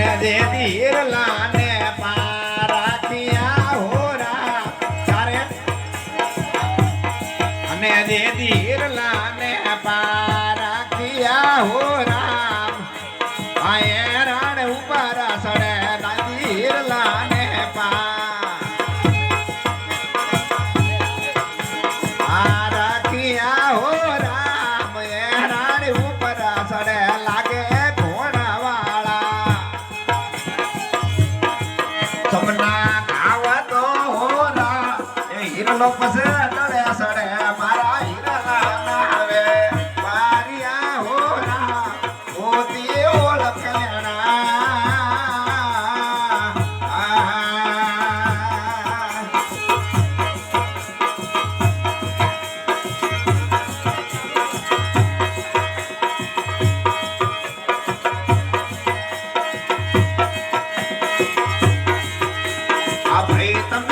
અને જે ધીરલા ને પારાખિયા હોરા તારે અને જે ધીરલા ને પારાખિયા હોરા આયે રાણ ઉપર સડે ધીરલા ને પારાખિયા હોરા એ રાણ ઉપર સડે લાગે સપના ખાવતો હોરા એ હીરલો પસે તળે સડે મારા હીરલા ના આવે મારિયા હોરા ઓતી ઓળખણા ભાઈ તમે